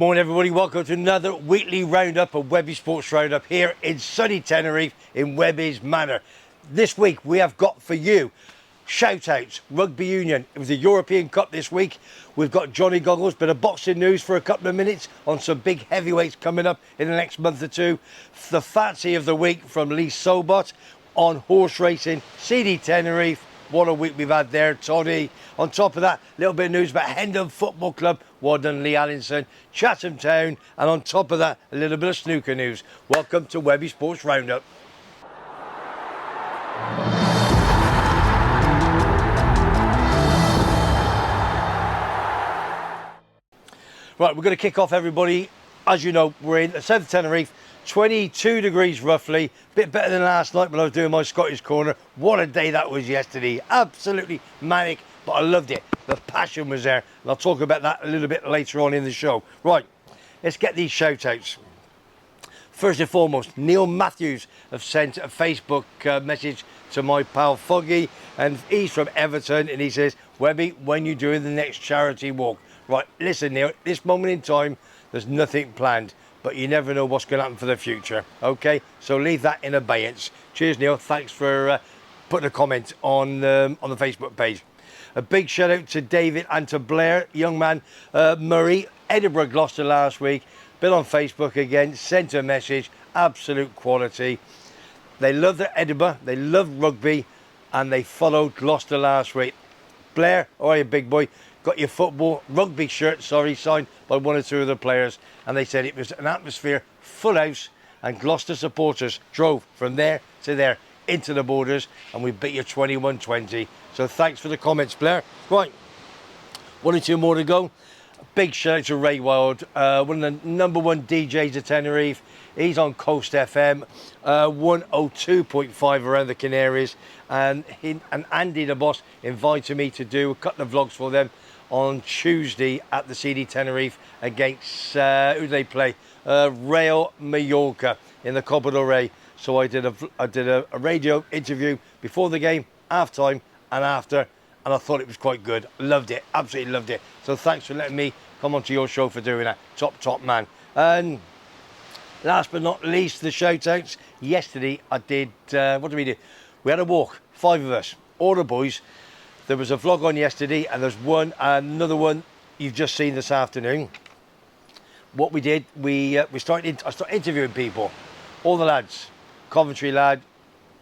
Morning everybody, welcome to another weekly roundup of Webby Sports Roundup here in sunny Tenerife in WEBBY'S Manor. This week we have got for you shout-outs, rugby union. It was the European Cup this week. We've got Johnny Goggles, bit of boxing news for a couple of minutes on some big heavyweights coming up in the next month or two. The F.A.C.T of the week from Lee SOBOT on horse racing, CD Tenerife. What a week we've had there, TODD. On top of that, a little bit of news about Hendon Football Club, well done Lee Allinson, Chatham Town, and on top of that, a little bit of snooker news. Welcome to Webby Sports Roundup. Right, we're going to kick off, everybody. As you know, we're in the south of Tenerife, 22 degrees roughly, a bit better than last night when I was doing my Scottish corner. What a day that was yesterday, absolutely manic, but I loved it. The passion was there, and I'll talk about that a little bit later on in the show. Right, let's get these shout outs. First and foremost, Neil Matthews have sent a Facebook message to my pal Foggy, and he's from Everton, and he says, Webby, when you doing the next charity walk? Right, listen Neil, at this moment in time, there's nothing planned, but you never know what's going to happen for the future, okay? So leave that in abeyance. Cheers, Neil. Thanks for putting a comment on the Facebook page. A big shout out to David and to Blair, young man, Murray, Edinburgh, Gloucester last week. Been on Facebook again, sent a message, absolute quality. They love their Edinburgh, they love rugby, and they followed Gloucester last week. Blair, how are you, big boy? Got your rugby shirt, signed by one or two of the players, and they said it was an atmosphere, full house, and Gloucester supporters drove from there to there into the borders, and we beat you 21-20. So thanks for the comments, Blair. Right, one or two more to go. Big shout out to Ray Wild, one of the #1 DJs of Tenerife. He's on Coast FM, 102.5 around the Canaries, and Andy the boss invited me to do a couple of vlogs for them on Tuesday at the CD Tenerife against, who do they play? Real Mallorca in the Copa del Rey. So I did a radio interview before the game, half time and after, and I thought it was quite good. Loved it, absolutely loved it. So thanks for letting me come onto your show for doing that. Top man. And last but not least, the shout outs. Yesterday I did, what did we do? We had a walk, 5 of us, all the boys. There was a vlog on yesterday, and there's another one you've just seen this afternoon. What we did, I started interviewing people, all the lads, Coventry lad,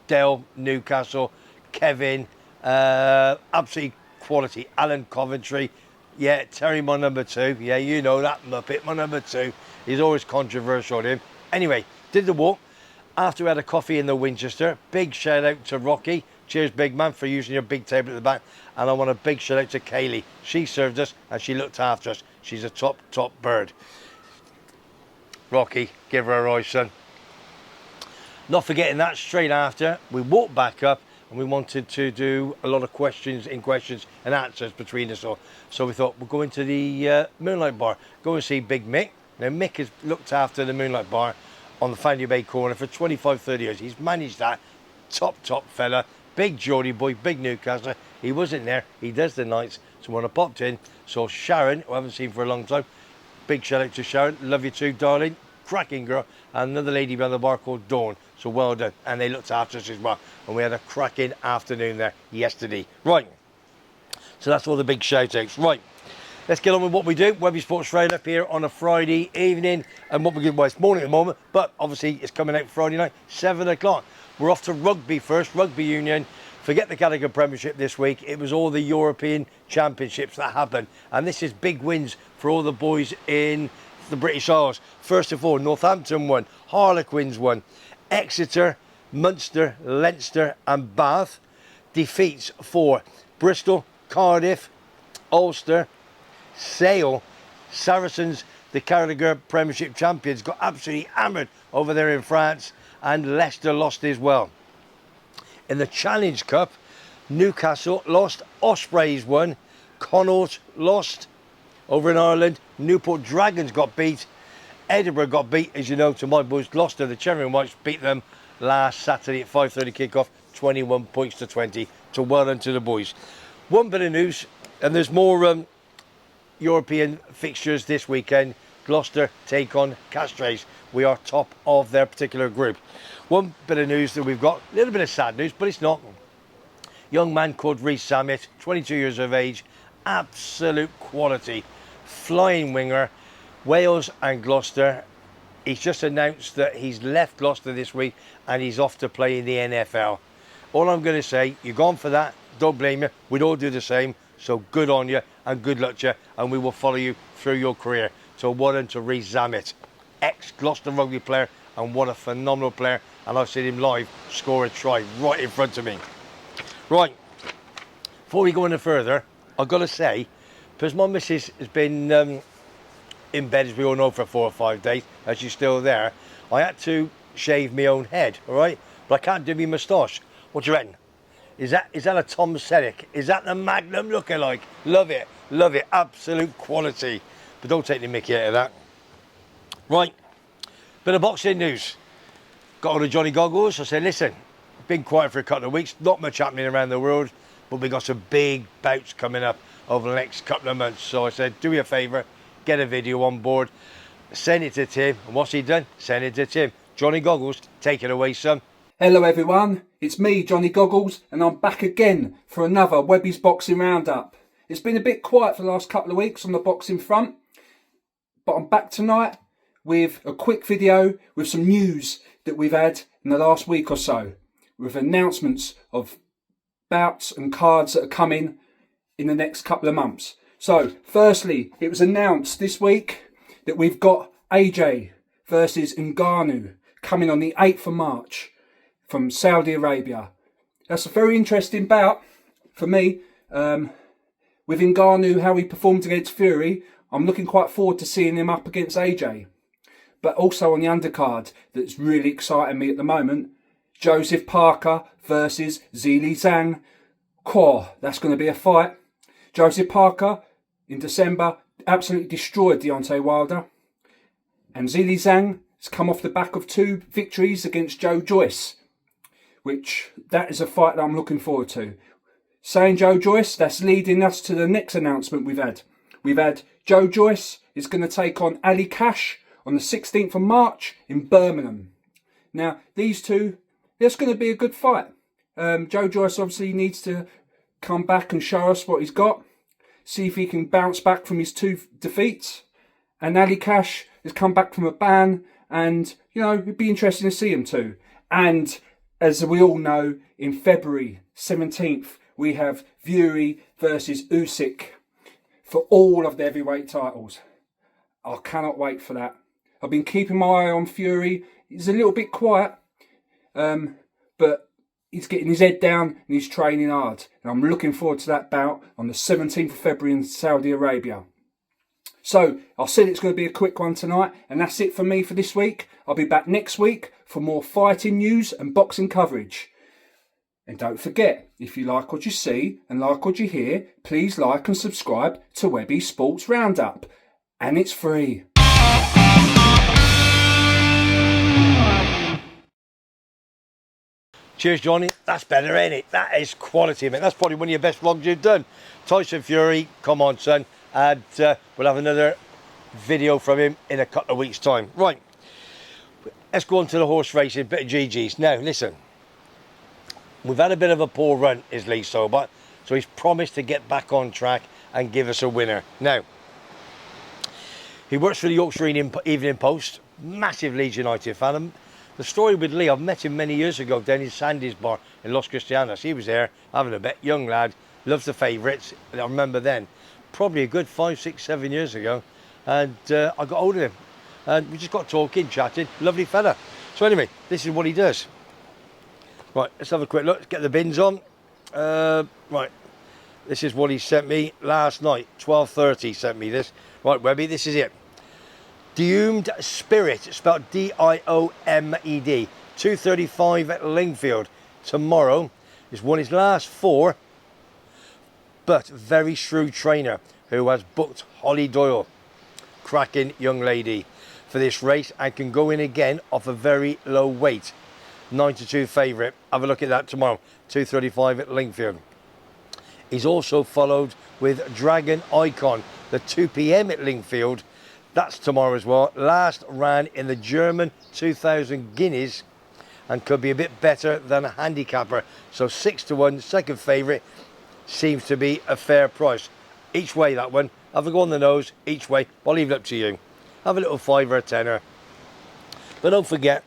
Dale, Newcastle, Kevin, absolutely quality, Alan Coventry, yeah, Terry, my #2, yeah, you know that Muppet, my #2, he's always controversial, him. Anyway, did the walk. After we had a coffee in the Winchester, big shout out to Rocky. Cheers, big man, for using your big table at the back. And I want a big shout out to Kaylee. She served us and she looked after us. She's a top bird. Rocky, give her a rise, son. Not forgetting that, straight after, we walked back up and we wanted to do a lot of questions and answers between us all. So we thought we'll go into the Moonlight Bar, go and see Big Mick. Now, Mick has looked after the Moonlight Bar on the Fanny Bay corner for 25-30 years. He's managed that, top fella. Big Geordie boy, big Newcastle. He wasn't there. He does the nights. So when I popped in, saw Sharon, who I haven't seen for a long time. Big shout out to Sharon. Love you too, darling. Cracking girl. And another lady behind the bar called Dawn. So well done. And they looked after us as well. And we had a cracking afternoon there yesterday. Right. So that's all the big shout outs. Right. Let's get on with what we do. Webby Sports Roundup here on a Friday evening. And what we do, well, it's morning at the moment, but obviously it's coming out Friday night, 7 o'clock. We're off to rugby first, rugby union. Forget the Gallagher Premiership this week. It was all the European Championships that happened. And this is big wins for all the boys in the British Isles. First of all, Northampton won, Harlequins won, Exeter, Munster, Leinster and Bath. Defeats for Bristol, Cardiff, Ulster, Sale, Saracens, the Gallagher Premiership champions, got absolutely hammered over there in France, and Leicester lost as well. In the Challenge Cup, Newcastle lost, Ospreys won, Connaught lost over in Ireland, Newport Dragons got beat, Edinburgh got beat, as you know, to my boys Gloucester. The Cherry and Whites beat them last Saturday at 5:30 kickoff, 21 points to 20. So well done to the boys. One bit of news, and there's more European fixtures this weekend Gloucester take on Castres. We are top of their particular group. One bit of news that we've got, a little bit of sad news, but it's not. Young man called Rhys Sammet, 22 years of age, absolute quality, flying winger, Wales and Gloucester. He's just announced that he's left Gloucester this week and he's off to play in the NFL. All I'm going to say, you're gone for that, don't blame you, we'd all do the same, so good on you and good luck to you, and we will follow you through your career. So well done to Rhys Sammet, ex-Gloucester rugby player, and what a phenomenal player, and I've seen him live score a try right in front of me. Right, before we go any further, I've got to say, because my missus has been in bed, as we all know, for 4 or 5 days, and she's still there, I had to shave my own head, all right? But I can't do my moustache. What do you reckon? Is that a Tom Selleck? Is that the Magnum lookalike? Love it, absolute quality. But don't take the mickey out of that. Right, bit of boxing news. Got on to Johnny Goggles. I said, listen, been quiet for a couple of weeks, not much happening around the world, but we got some big bouts coming up over the next couple of months. So I said, do me a favour, get a video on board, send it to Tim, and what's he done? Send it to Tim. Johnny Goggles, take it away, son. Hello everyone, it's me, Johnny Goggles, and I'm back again for another WEBBY'S boxing roundup. It's been a bit quiet for the last couple of weeks on the boxing front, but I'm back tonight with a quick video with some news that we've had in the last week or so, with announcements of bouts and cards that are coming in the next couple of months. So, firstly, it was announced this week that we've got AJ versus Ngannou coming on the 8th of March from Saudi Arabia. That's a very interesting bout for me. With Ngannou, how he performed against Fury, I'm looking quite forward to seeing him up against AJ. But also on the undercard, that's really exciting me at the moment, Joseph Parker versus Zhilei Zhang. That's going to be a fight. Joseph Parker, in December, absolutely destroyed Deontay Wilder. And Zhilei Zhang has come off the back of 2 victories against Joe Joyce, which that is a fight that I'm looking forward to. Saying Joe Joyce, that's leading us to the next announcement we've had. We've had Joe Joyce is going to take on Ali Cash on the 16th of March in Birmingham. Now, these two, that's going to be a good fight. Joe Joyce obviously needs to come back and show us what he's got, see if he can bounce back from his 2 defeats. And Ali Cash has come back from a ban, and, you know, it'd be interesting to see him too. And as we all know, in February 17th, we have Fury versus Usyk for all of the heavyweight titles. I cannot wait for that. I've been keeping my eye on Fury. He's a little bit quiet, but he's getting his head down and he's training hard. And I'm looking forward to that bout on the 17th of February in Saudi Arabia. So, I said it's going to be a quick one tonight, and that's it for me for this week. I'll be back next week for more fighting news and boxing coverage. And don't forget, if you like what you see and like what you hear, please like and subscribe to WEBBY'S Sports Roundup. And it's free. Cheers, Johnny. That's better, ain't it? That is quality, mate. That's probably one of your best vlogs you've done. Tyson Fury, come on, son. And we'll have another video from him in a couple of weeks' time. Right, let's go on to the horse racing, bit of GG's. Now, listen, we've had a bit of a poor run, is Lee Sobot, so he's promised to get back on track and give us a winner. Now, he works for the Yorkshire Evening Post, massive Leeds United fan. And the story with Lee, I've met him many years ago down in Sandy's bar in Los Cristianos. He was there having a bet, young lad, loves the favourites. I remember then, probably a good 5, 6, 7 years ago, and I got hold of him and we just got talking, chatting. Lovely fella. So anyway, this is what he does. Right, let's have a quick look. Let's get the bins on. Right, this is what he sent me last night. 12:30 sent me this. Right, Webby, this is it. Doomed Spirit, spelled D-I-O-M-E-D. 2:35 at Lingfield. Tomorrow. He's won his last 4. But very shrewd trainer who has booked Holly Doyle, cracking young lady, for this race and can go in again off a very low weight. 9-2 favourite. Have a look at that tomorrow. 2:35 at Lingfield. He's also followed with Dragon Icon, the 2 p.m. at Lingfield. That's tomorrow as well. Last round in the German 2000 Guineas, and could be a bit better than a handicapper. So 6 to 1, second favourite, seems to be a fair price. Each way, that one. Have a go on the nose, each way. I'll leave it up to you. Have a little 5 or a tenner. But don't forget,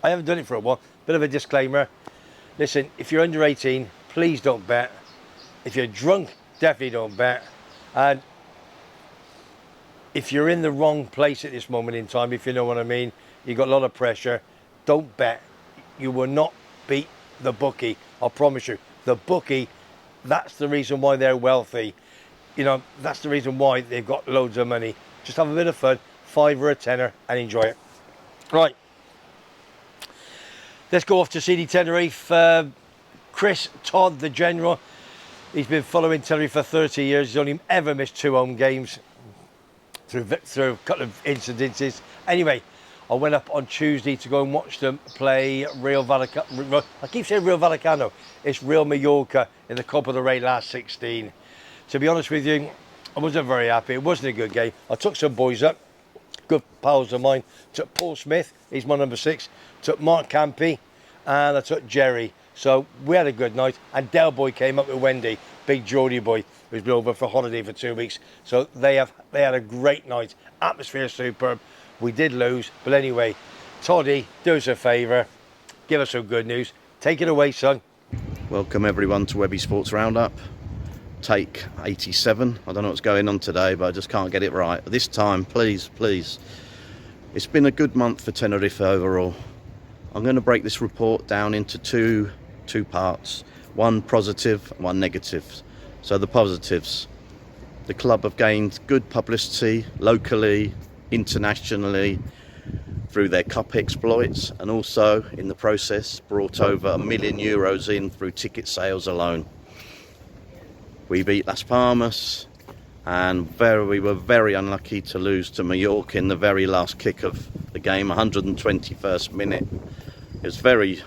I haven't done it for a while. Bit of a disclaimer. Listen, if you're under 18, please don't bet. If you're drunk, definitely don't bet. And if you're in the wrong place at this moment in time, if you know what I mean, you've got a lot of pressure, don't bet. You will not beat the bookie, I promise you. The bookie, that's the reason why they're wealthy. You know, that's the reason why they've got loads of money. Just have a bit of fun, 5 or a tenner, and enjoy it. Right, let's go off to CD Tenerife. Chris Todd, the general, he's been following Tenerife for 30 years. He's only ever missed 2 home games through a couple of incidences. Anyway, I went up on Tuesday to go and watch them play Real Vallecano. I keep saying Real Vallecano. It's Real Mallorca in the Copa del Rey last 16. To be honest with you, I wasn't very happy. It wasn't a good game. I took some boys up, good pals of mine. Took Paul Smith, he's my number 6. Took Mark Campy, and I took Jerry. So we had a good night. And Del Boy came up with Wendy, big Geordie boy, who's been over for holiday for 2 weeks. So they had a great night. Atmosphere superb. We did lose, but anyway, Toddy, do us a favour, give us some good news. Take it away, son. Welcome everyone to Webby Sports Roundup. Take 87. I don't know what's going on today, but I just can't get it right. This time, please. It's been a good month for Tenerife overall. I'm going to break this report down into two parts. One positive, one negative. So the positives. The club have gained good publicity locally, internationally, through their cup exploits, and also in the process brought over €1 million in through ticket sales alone. We beat Las Palmas, and we were very unlucky to lose to Mallorca in the very last kick of the game, 121st minute. It was very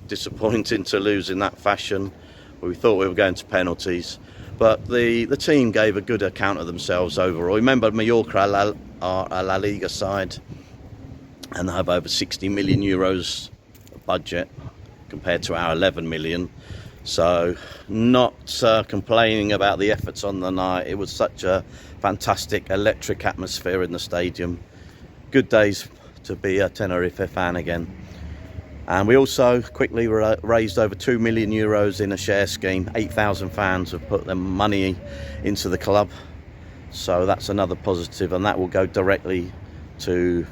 disappointing to lose in that fashion. We thought we were going to penalties, but the team gave a good account of themselves overall. Remember, Mallorca are a La Liga side, and they have over €60 million budget compared to our 11 million. So not complaining about the efforts on the night. It was such a fantastic electric atmosphere in the stadium. Good days to be a Tenerife fan again. And we also quickly raised over €2 million in a share scheme. 8,000 fans have put their money into the club. So that's another positive, and that will go directly to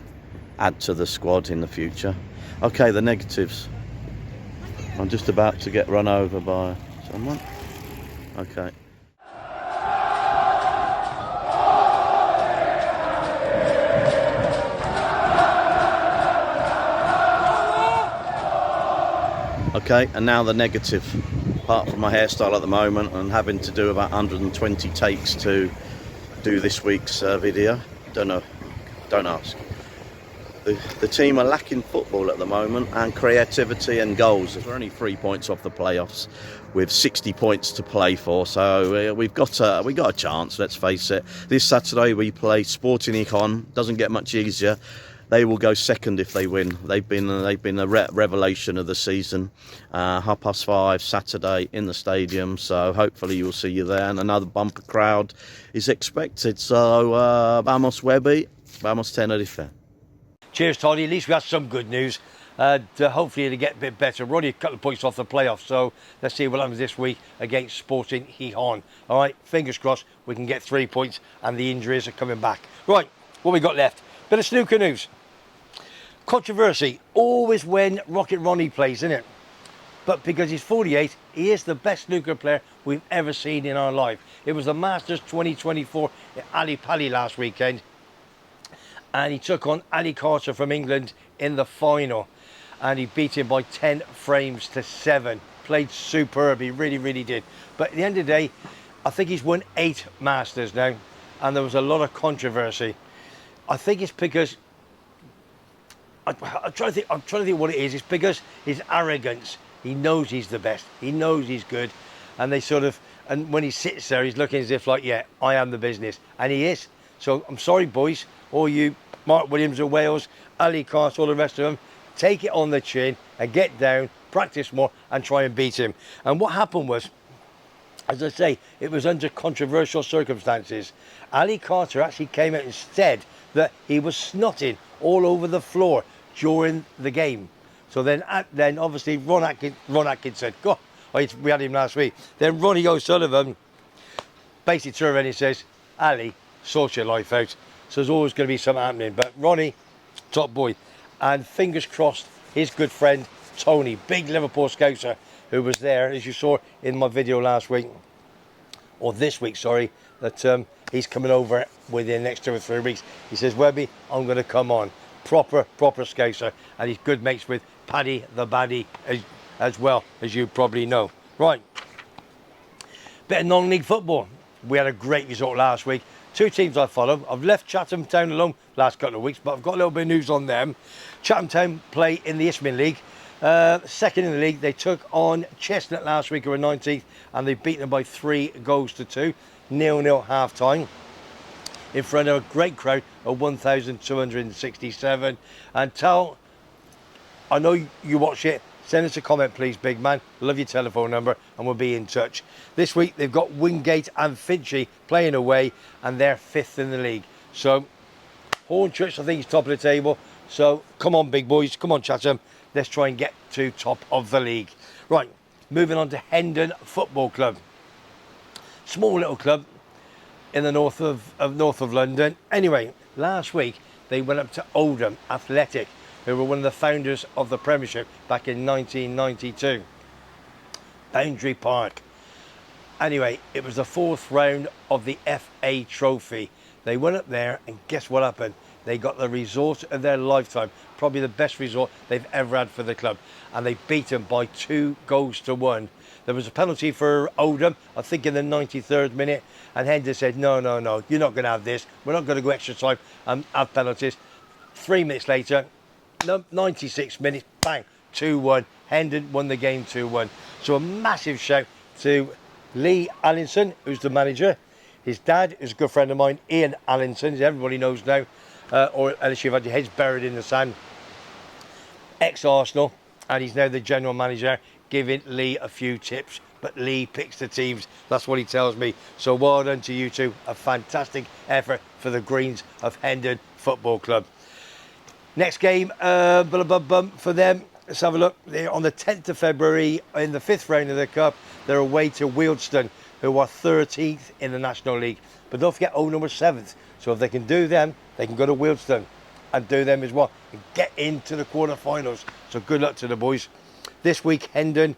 add to the squad in the future. Okay, the negatives. I'm just about to get run over by someone. Okay. Okay, and now the negative. Apart from my hairstyle at the moment and having to do about 120 takes to do this week's video. Don't know, don't ask. The team are lacking football at the moment, and creativity and goals. We're only 3 points off the playoffs with 60 points to play for, so we got a chance, let's face it. This Saturday we play Sporting Gijón. Doesn't get much easier. They will go second if they win. They've been a revelation of the season. 5:30 Saturday in the stadium, so hopefully you'll see you there, and another bumper crowd is expected. So vamos Webby, vamos Tenerife. Cheers, Toddy. At least we had some good news. Hopefully it'll get a bit better. We're only a couple of points off the playoffs, so let's see what happens this week against Sporting Gijón. All right, fingers crossed we can get 3 points and the injuries are coming back. Right, what we got left? Bit of snooker news. Controversy, always when Rocket Ronnie plays, isn't it? But because he's 48, he is the best snooker player we've ever seen in our life. It was the Masters 2024 at Ali Pali last weekend, and he took on Ali Carter from England in the final, and he beat him by 10 frames to 7. Played superb, he really, really did. But at the end of the day, I think he's won 8 Masters now, and there was a lot of controversy. I think it's because, I'm trying to think what it is. It's because his arrogance. He knows he's the best. He knows he's good, and they sort of, and when he sits there, he's looking as if like, yeah, I am the business, and he is. So I'm sorry, boys, all you Mark Williams of Wales, Ali Carter, all the rest of them, take it on the chin and get down, practice more and try and beat him. And what happened was, as I say, it was under controversial circumstances. Ali Carter actually came out and said that he was snotting all over the floor during the game. So then obviously Ron Atkins said, God, we had him last week. Then Ronnie O'Sullivan basically turned around and says, Ali, sort your life out. So there's always going to be something happening. But Ronnie, top boy. And fingers crossed, his good friend, Tony, big Liverpool scouser, who was there, as you saw in my video last week, or this week, sorry, that he's coming over within the next 2 or 3 weeks. He says, Webby, I'm going to come on. Proper scouser. And he's good mates with Paddy the Baddie as well, as you probably know. Right. Bit of non-league football. We had a great result last week. 2 teams I follow. I've left Chatham Town alone last couple of weeks, but I've got a little bit of news on them. Chatham Town play in the Isthmian League. Second in the league. They took on Chestnut last week, who were 19th, and they beat them by 3 goals to 2. 0-0 half time. In front of a great crowd of 1,267. And tell, I know you watch it, send us a comment please, big man. Love your telephone number and we'll be in touch. This week they've got Wingate and Finchley playing away and they're 5th in the league. So Hornchurch, I think, is top of the table. So come on, big boys, come on, Chatham. Let's try and get to top of the league. Right, moving on to Hendon Football Club. Small little club in the north of London. Anyway, last week they went up to Oldham Athletic, who were one of the founders of the Premiership back in 1992. Boundary Park. Anyway, it was the 4th round of the FA Trophy. They went up there and guess what happened? They got the resort of their lifetime, probably the best resort they've ever had for the club. And they beat them by 2 goals to 1. There was a penalty for Oldham, I think in the 93rd minute, and Hendon said, no, you're not going to have this. We're not going to go extra time and have penalties. 3 minutes later, 96 minutes, bang, 2-1. Hendon won the game 2-1. So a massive shout to Lee Allinson, who's the manager. His dad is a good friend of mine, Ian Allinson, as everybody knows now, or unless you've had your heads buried in the sand. Ex-Arsenal, and he's now the general manager, giving Lee a few tips. But Lee picks the teams, that's what he tells me. So well done to you two. A fantastic effort for the Greens of Hendon Football Club. Next game for them, let's have a look. They're on the 10th of February in the 5th round of the Cup. They're away to Wealdstone, who are 13th in the National League. But don't forget, Oldham were 7th. So if they can do them, they can go to Wealdstone and do them as well and get into the quarter-finals. So good luck to the boys. This week, Hendon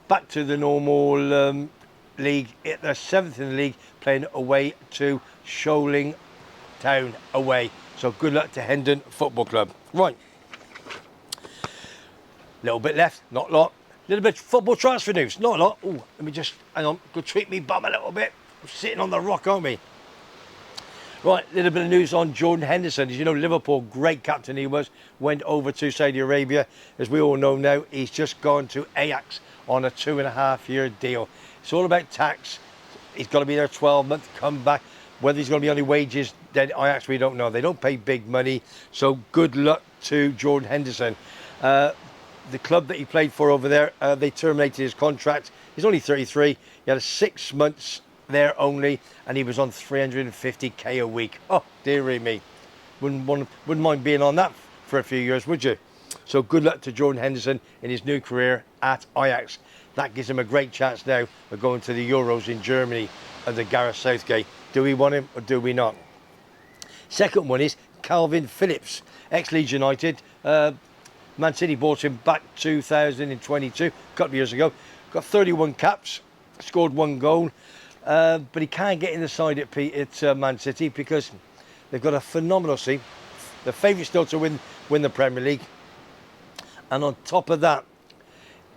back to the normal league. They're 7th in the league, playing away to Shoaling Town away. So good luck to Hendon Football Club. Right. Little bit left, not a lot. Little bit of football transfer news, not a lot. Oh, let me just, hang on, go tweak me bum a little bit. We're sitting on the rock, aren't we? Right, little bit of news on Jordan Henderson. As you know, Liverpool, great captain he was, went over to Saudi Arabia. As we all know now, he's just gone to Ajax on a 2.5-year deal. It's all about tax. He's got to be there 12 months, come back. Whether he's going to be on any wages, then Ajax, we don't know. They don't pay big money. So good luck to Jordan Henderson. The club that he played for over there, they terminated his contract. He's only 33. He had 6 months there only, and he was on 350k a week. Oh, dearie me. Wouldn't mind being on that for a few years, would you? So good luck to Jordan Henderson in his new career at Ajax. That gives him a great chance now of going to the Euros in Germany under Gareth Southgate. Do we want him or do we not? Second one is Calvin Phillips, ex-Leeds United. Man City bought him back 2022, a couple of years ago. Got 31 caps, scored 1 goal. But he can't get in the side at Man City because they've got a phenomenal team. The favourite still to win the Premier League. And on top of that,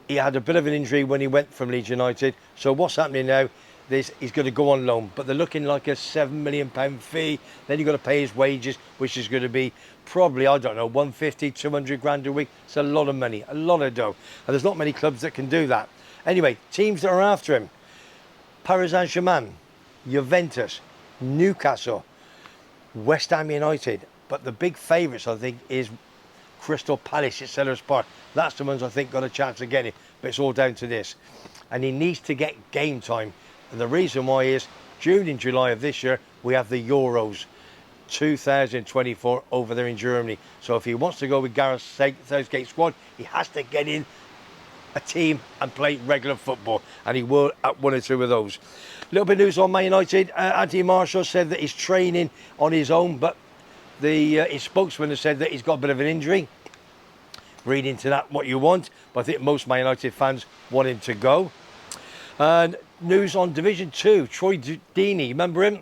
he had a bit of an injury when he went from Leeds United. So what's happening now? He's going to go on loan, but they're looking like a £7 million fee. Then you've got to pay his wages, which is going to be probably, I don't know, 150, 200 grand a week. It's a lot of money, a lot of dough. And there's not many clubs that can do that. Anyway, teams that are after him: Paris Saint-Germain, Juventus, Newcastle, West Ham United. But the big favourites, I think, is Crystal Palace at Sellers Park. That's the ones I think got a chance of getting it. But it's all down to this. And he needs to get game time. And the reason why is June and July of this year, we have the Euros 2024 over there in Germany. So if he wants to go with Gareth Southgate's squad, he has to get in a team and play regular football. And he will at one or two of those. A little bit of news on Man United. Anthony Marshall said that he's training on his own, but his spokesman has said that he's got a bit of an injury. Read into that what you want, but I think most Man United fans want him to go. And news on Division 2, Troy Deeney, remember him?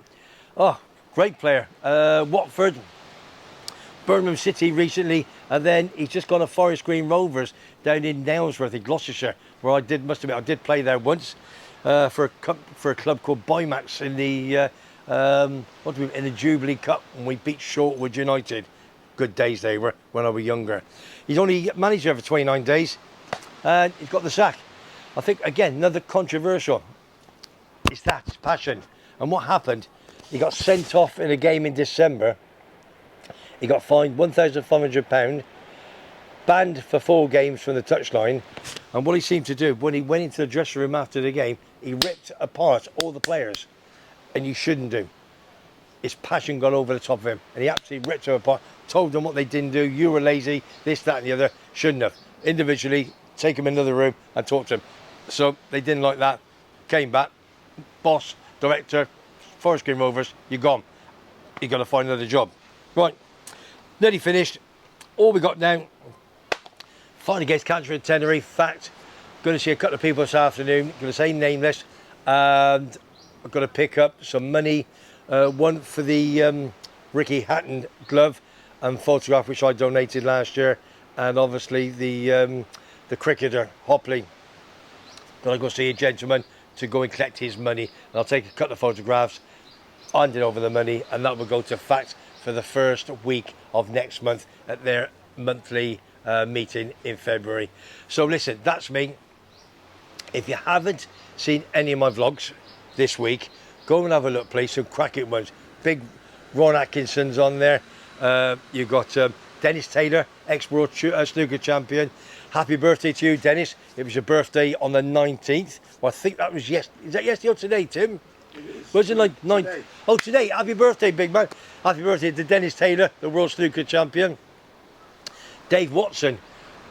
Oh, great player. Watford, Birmingham City recently, and then he's just gone to Forest Green Rovers down in Nailsworth in Gloucestershire, where I did play there once for a club called Bimax in the in the Jubilee Cup, and we beat Shortwood United. Good days they were when I was younger. He's only managed there for 29 days, and he's got the sack. I think again another controversial. It's passion. And what happened? He got sent off in a game in December. He got fined £1,500, banned for 4 games from the touchline. And what he seemed to do, when he went into the dressing room after the game, he ripped apart all the players. And you shouldn't do. His passion got over the top of him. And he absolutely ripped them apart, told them what they didn't do. You were lazy, this, that and the other. Shouldn't have. Individually, take him in another room and talk to him. So they didn't like that. Came back. Boss, director, Forest Green Rovers, you're gone. You've got to find another job. Right, nearly finished. All we got now, fighting against cancer at Tenerife. Fact, going to see a couple of people this afternoon, going to say nameless, and I've got to pick up some money. One for the Ricky Hatton glove and photograph which I donated last year, and obviously the cricketer Hopley. Got to go see a gentleman to go and collect his money, and I'll take a couple of photographs, hand it over the money, and that will go to F.A.C.T for the first week of next month at their monthly meeting in February. So listen, that's me. If you haven't seen any of my vlogs this week, go and have a look, please. Some cracking ones. Big Ron Atkinson's on there. You've got Dennis Taylor, ex-world snooker champion. Happy birthday to you, Dennis. It was your birthday on the 19th. Well, I think that was yesterday. Is that yesterday or today, Tim? Was it like 9th? Today. Oh, today. Happy birthday, big man. Happy birthday to Dennis Taylor, the world snooker champion. Dave Watson,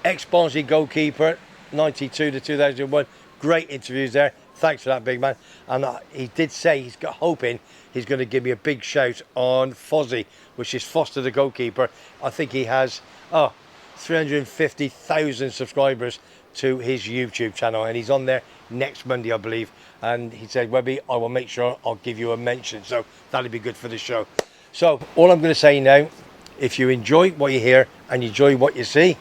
ex-Barnsley goalkeeper, 92 to 2001. Great interviews there. Thanks for that, big man. And he did say he's hoping he's going to give me a big shout on Fozzie, which is Foster the goalkeeper. I think he has 350,000 subscribers to his YouTube channel, and he's on there next Monday, I believe. And he said, Webby, I will make sure I'll give you a mention. So that'll be good for the show. So all I'm going to say now, if you enjoy what you hear and you enjoy what you see,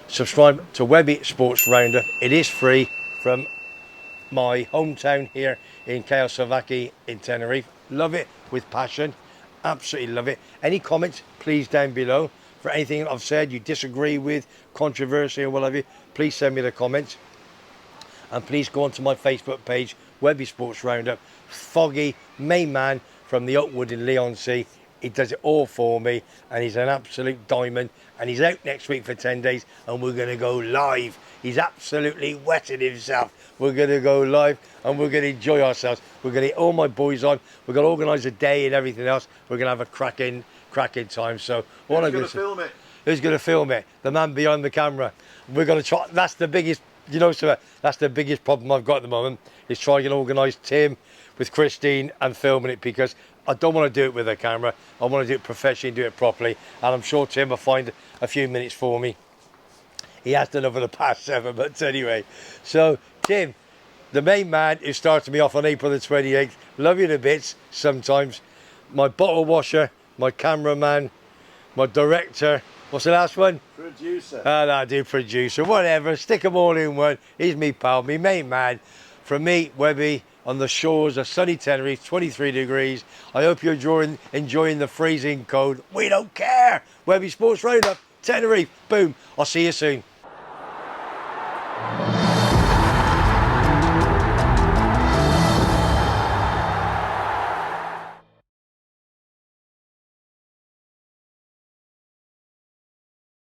subscribe to Webby Sports Roundup. It is free from my hometown here in CAIXESBBXXX in Tenerife. Love it with passion. Absolutely love it. Any comments, please, down below. For anything I've said you disagree with, controversy or whatever, please send me the comments. And please go onto my Facebook page, Webby Sports Roundup. Foggy, main man from the Oakwood in Leigh-on-Sea. He does it all for me, and he's an absolute diamond. And he's out next week for 10 days, and we're going to go live. He's absolutely wetting himself. We're going to go live, and we're going to enjoy ourselves. We're going to get all my boys on. We're going to organise a day and everything else. We're going to have a cracking time. So what I'm going to film it? Who's going to film it? The man behind the camera. We're going to try. That's the biggest. You know, so that's the biggest problem I've got at the moment, is trying to organise Tim with Christine and filming it, because I don't want to do it with a camera. I want to do it professionally, do it properly, and I'm sure Tim will find a few minutes for me. He has done over the past 7 months anyway. So Tim, the main man who started me off on April the 28th, love you to bits sometimes, my bottle washer, my cameraman, my director, what's the last one? Producer. I do producer, whatever, stick them all in one. He's me pal, me main man. From me, Webby, on the shores of sunny Tenerife, 23 degrees. I hope you're enjoying the freezing cold. We don't care. Webby Sports Roundup, Tenerife. Boom. I'll see you soon.